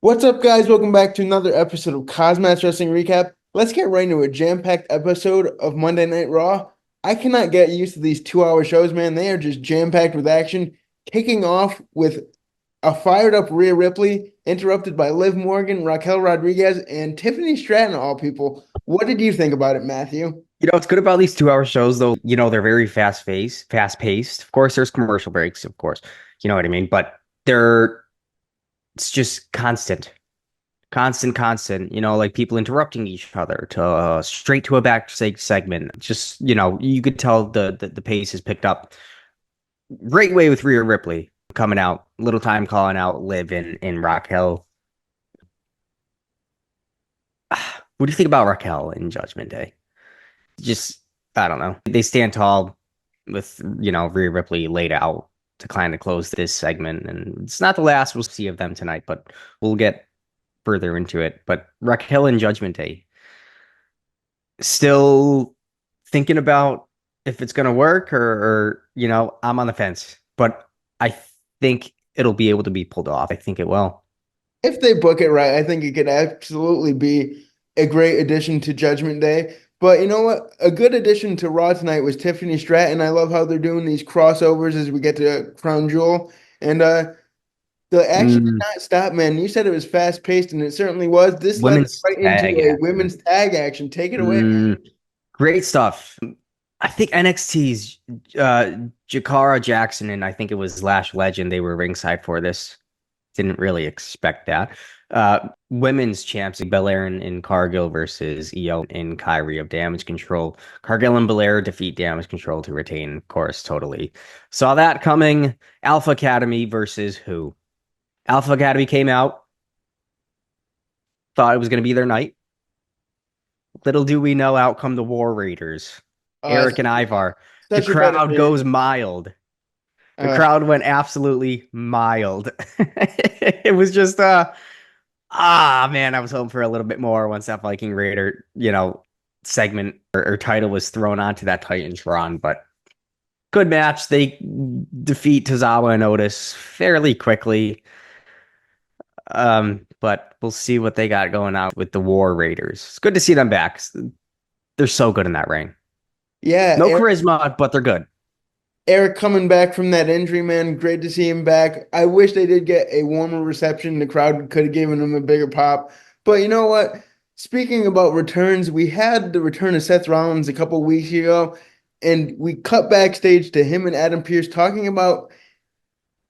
What's up, guys? Welcome back to another episode of KozMattt Wrestling Recap. Let's get right into a jam-packed episode of Monday Night Raw. I cannot get used to these 2-hour shows, man. They are just jam-packed with action. Kicking off with a fired-up Rhea Ripley, interrupted by Liv Morgan, Raquel Rodriguez, and Tiffany Stratton, of all people. What did you think about it, Matthew? What's good about these 2 hour shows, though, they're very fast paced. Of course, there's commercial breaks, of course. You know what I mean? But it's just constant, like people interrupting each other to straight to a backstage segment. Just, you could tell the pace has picked up. Great way with Rhea Ripley coming out, little time calling out Liv and Raquel. What do you think about Raquel in Judgment Day? Just I don't know. They stand tall with Rhea Ripley laid out to kind of close this segment, and it's not the last we'll see of them tonight, but we'll get further into it. But Raquel and Judgment Day, still thinking about if it's gonna work or I'm on the fence, but I think it'll be able to be pulled off. I think it will. If they book it right, I think it could absolutely be a great addition to Judgment Day. But you know what? A good addition to Raw tonight was Tiffany Stratton. I love how they're doing these crossovers as we get to Crown Jewel. And the action did Mm, not stop, man. You said it was fast paced, and it certainly was. This led women's right into tag a action. women's tag action. Take it away, man. Mm, great stuff. I think NXT's Jakara Jackson and I think it was Lash Legend. They were ringside for this. Didn't really expect that. Women's champs, Belair and Cargill versus Io and Kyrie of Damage Control. Cargill and Belair defeat Damage Control to retain, of course, totally. Saw that coming. Alpha Academy versus who? Alpha Academy came out, thought it was going to be their night. Little do we know, out come the War Raiders, Uh, Eric and Ivar. The such a better crowd finish. goes mild. The Uh, crowd went absolutely mild. It was just man, I was hoping for a little bit more once that Viking Raider, segment or title was thrown onto that Titantron, but good match. They defeat Tozawa and Otis fairly quickly. But we'll see what they got going on with the War Raiders. It's good to see them back. They're so good in that ring. yeah, No charisma, but they're good. Eric coming back from that injury, man. Great to see him back. I wish they did get a warmer reception. The crowd could have given him a bigger pop. But you know what? Speaking about returns, we had the return of Seth Rollins a couple weeks ago, and we cut backstage to him and Adam Pearce talking about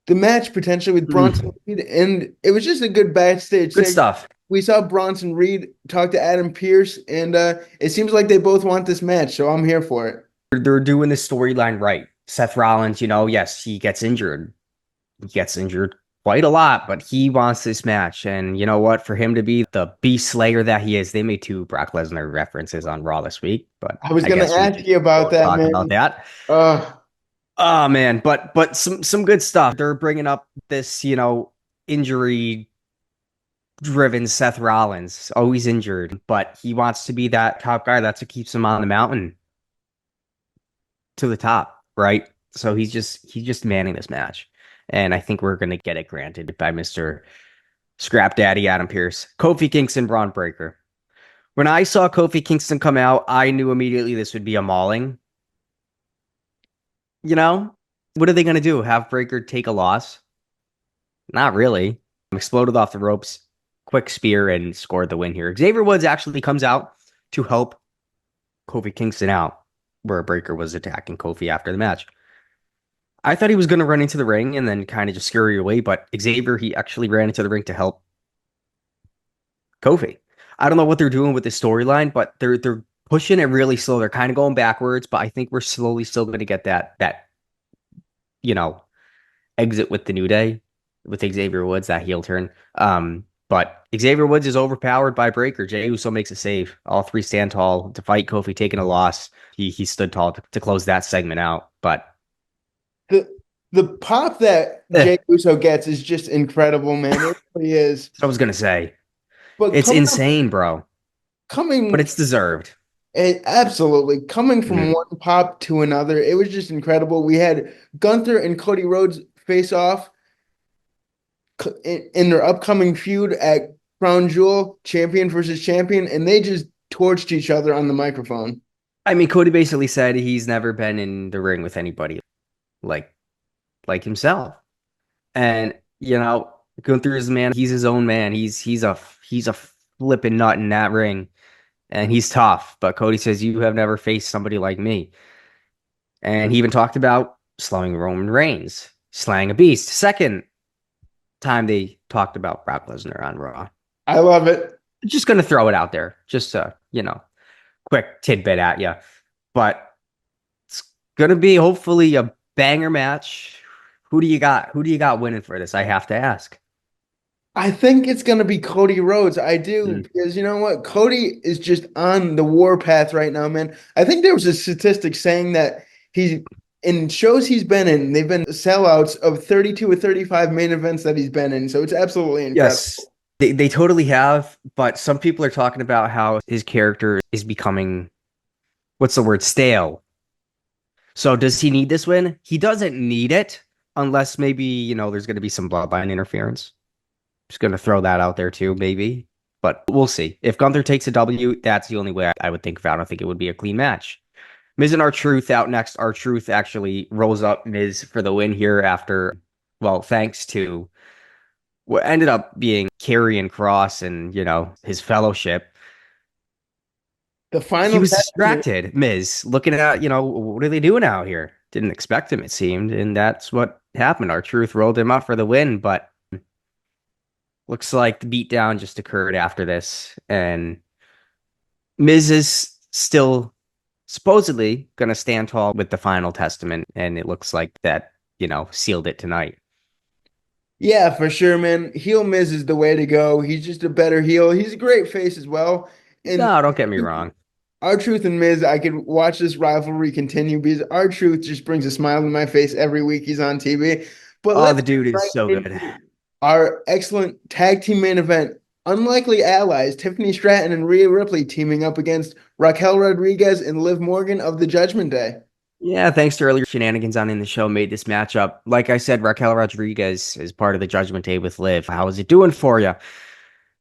the match potentially with Bronson Mm, Reed, and it was just a good backstage good segment. stuff. We saw Bronson Reed talk to Adam Pearce, and it seems like they both want this match, so I'm here for it. They're doing the storyline right. Seth Rollins, yes, he gets injured. He gets injured quite a lot, but he wants this match. And you know what? For him to be the beast slayer that he is, they made two Brock Lesnar references on Raw this week, but I was I gonna guess ask you about won't that, talk about man. that. Uh, Oh man, but some good stuff. They're bringing up this, injury driven Seth Rollins, always injured, but he wants to be that top guy. That's what keeps him on the mountain to the top, right? So he's just manning this match. And I think we're gonna get it granted by Mr. Scrap Daddy Adam Pearce. Kofi Kingston, Bron Breakker. When I saw Kofi Kingston come out, I knew immediately this would be a mauling. You know? What are they gonna do? Have Breakker take a loss? Not really. Exploded off the ropes, quick spear, and scored the win here. Xavier Woods actually comes out to help Kofi Kingston out, where Breakker was attacking Kofi after the match. I thought he was going to run into the ring and then kind of just scurry away, but Xavier, he actually ran into the ring to help Kofi. I don't know what they're doing with this storyline, but they're pushing it really slow. They're kind of going backwards, but I think we're slowly still going to get that you know exit with the New Day with Xavier Woods, that heel turn. But Xavier Woods is overpowered by Breakker. Jey Uso makes a save. All three stand tall to fight Kofi taking a loss. He stood tall to close that segment out. But the the pop that eh, Jey Uso gets is just incredible, man. It really is. I was gonna say But it's insane, bro. But coming, it's deserved. absolutely coming from Mhm. one pop to another, it was just incredible. We had Gunther and Cody Rhodes face off. in their upcoming feud at Crown Jewel, champion versus champion, and they just torched each other on the microphone. I mean, Cody basically said he's never been in the ring with anybody like himself. And Gunther is a man. He's his own man. He's a flipping nut in that ring, and he's tough. But Cody says you have never faced somebody like me. And he even talked about slowing Roman Reigns, slaying a beast. Second time they talked about Brock Lesnar on Raw. I love it. Just gonna throw it out there, just quick tidbit at you. But it's gonna be hopefully a banger match. Who do you got? Who do you got winning for this? I have to ask. I think it's going to be Cody Rhodes. I do, because you know what? Cody is just on the warpath right now, man. I think there was a statistic saying that he's in shows he's been in, they've been sellouts of 32 or 35 main events that he's been in. So it's absolutely incredible. Yes, they totally have. But some people are talking about how his character is becoming, what's the word, stale. So does he need this win? He doesn't need it unless maybe, there's going to be some bloodline interference. Just going to throw that out there too, maybe. But we'll see. If Gunther takes a W, that's the only way I would think of it. I don't think it would be a clean match. Miz and R-Truth out next. R-Truth actually rolls up Miz for the win here after, thanks to what ended up being Karrion Kross and, his fellowship. The final he was distracted, Miz, looking at, what are they doing out here? Didn't expect him, it seemed. And that's what happened. R-Truth rolled him up for the win, but looks like the beatdown just occurred after this. And Miz is still supposedly going to stand tall with the final testament. And it looks like that, sealed it tonight. Yeah, for sure, man. Heel Miz is the way to go. He's just a better heel. He's a great face as well. And no, don't get me wrong. R-Truth and Miz, I could watch this rivalry continue because R-Truth just brings a smile to my face every week he's on TV. But the dude is so good. Our excellent tag team main event, unlikely allies, Tiffany Stratton and Rhea Ripley teaming up against Raquel Rodriguez and Liv Morgan of the Judgment Day. Yeah, thanks to earlier shenanigans on in the show made this matchup. Like I said, Raquel Rodriguez is part of the Judgment Day with Liv. How is it doing for you?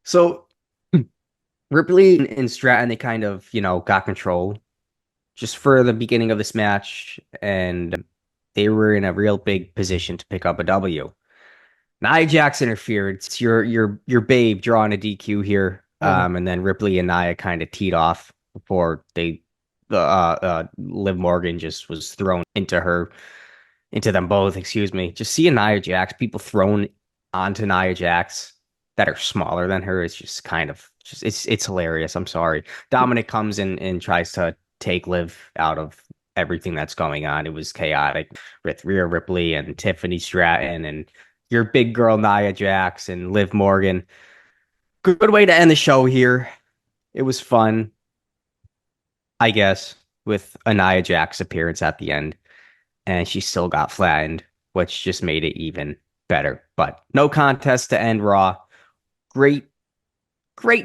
So Ripley and Stratton, they kind of, got control just for the beginning of this match, and they were in a real big position to pick up a W. Nia Jax interfered. It's your babe drawing a DQ here. And then Ripley and Nia kind of teed off before Liv Morgan just was thrown into them both, excuse me. Just seeing Nia Jax, people thrown onto Nia Jax that are smaller than her, it's just kind of it's hilarious. I'm sorry. Dominic comes in and tries to take Liv out of everything that's going on. It was chaotic with Rhea Ripley and Tiffany Stratton and your big girl Nia Jax and Liv Morgan. Good way to end the show here. It was fun, I guess, with a Nia Jax appearance at the end. And she still got flattened, which just made it even better. But no contest to end Raw. Great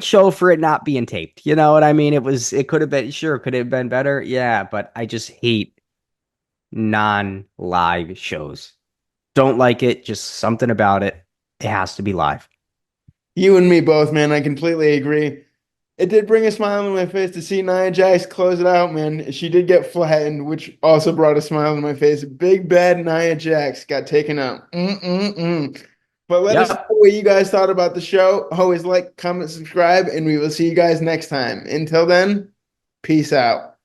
show for it not being taped. You know what I mean? It could have been better. Yeah, but I just hate non-live shows. Don't like it. Just something about it. It has to be live. You and me both, man. I completely agree. It did bring a smile on my face to see Nia Jax close it out, man. She did get flattened, which also brought a smile on my face. Big bad Nia Jax got taken out. But let us know what you guys thought about the show. Always like, comment, subscribe, and we will see you guys next time. Until then, peace out.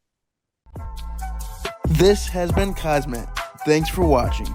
This has been KozMattt. Thanks for watching.